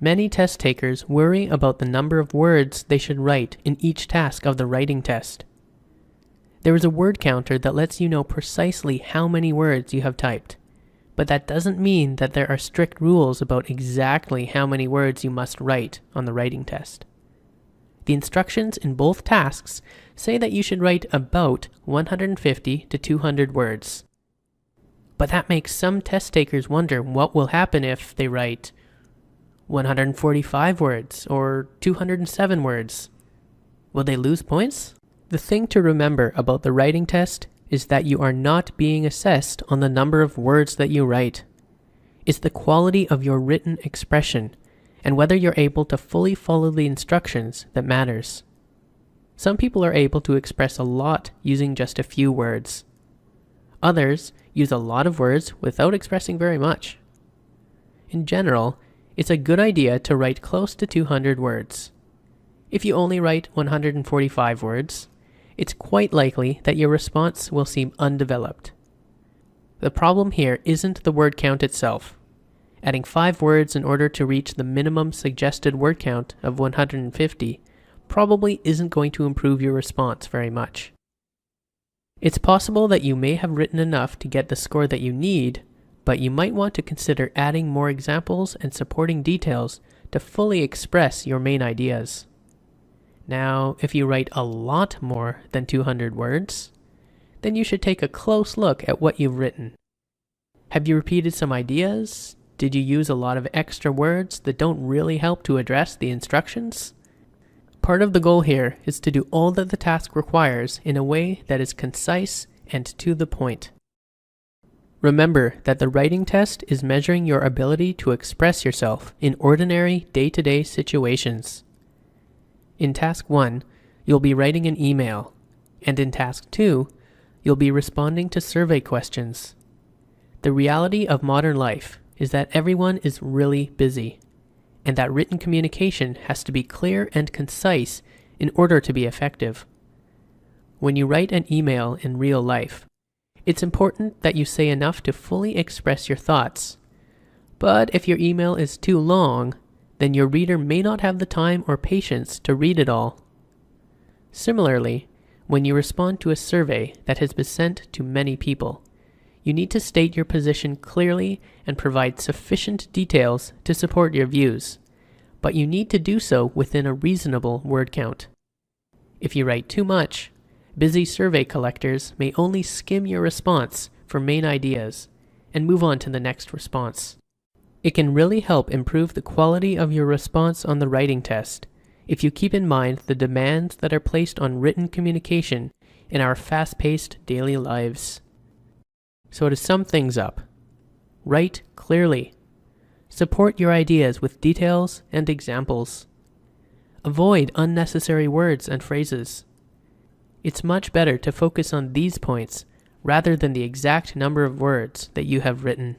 Many test takers worry about the number of words they should write in each task of the writing test. There is a word counter that lets you know precisely how many words you have typed, but that doesn't mean that there are strict rules about exactly how many words you must write on the writing test. The instructions in both tasks say that you should write about 150 to 200 words. But that makes some test takers wonder what will happen if they write 145 words or 207 words. Will they lose points? The thing to remember about the writing test is that you are not being assessed on the number of words that you write. It's the quality of your written expression and whether you're able to fully follow the instructions that matters. Some people are able to express a lot using just a few words. Others use a lot of words without expressing very much. In general, it's a good idea to write close to 200 words. If you only write 145 words, it's quite likely that your response will seem undeveloped. The problem here isn't the word count itself. Adding 5 words in order to reach the minimum suggested word count of 150 probably isn't going to improve your response very much. It's possible that you may have written enough to get the score that you need, but you might want to consider adding more examples and supporting details to fully express your main ideas. Now, if you write a lot more than 200 words, then you should take a close look at what you've written. Have you repeated some ideas? Did you use a lot of extra words that don't really help to address the instructions? Part of the goal here is to do all that the task requires in a way that is concise and to the point. Remember that the writing test is measuring your ability to express yourself in ordinary day-to-day situations. In Task 1, you'll be writing an email, and in Task 2, you'll be responding to survey questions. The reality of modern life is that everyone is really busy, and that written communication has to be clear and concise in order to be effective. When you write an email in real life, it's important that you say enough to fully express your thoughts. But if your email is too long, then your reader may not have the time or patience to read it all. Similarly, when you respond to a survey that has been sent to many people, you need to state your position clearly and provide sufficient details to support your views, but you need to do so within a reasonable word count. If you write too much, busy survey collectors may only skim your response for main ideas and move on to the next response. It can really help improve the quality of your response on the writing test if you keep in mind the demands that are placed on written communication in our fast-paced daily lives. So to sum things up, write clearly. Support your ideas with details and examples. Avoid unnecessary words and phrases. It's much better to focus on these points rather than the exact number of words that you have written.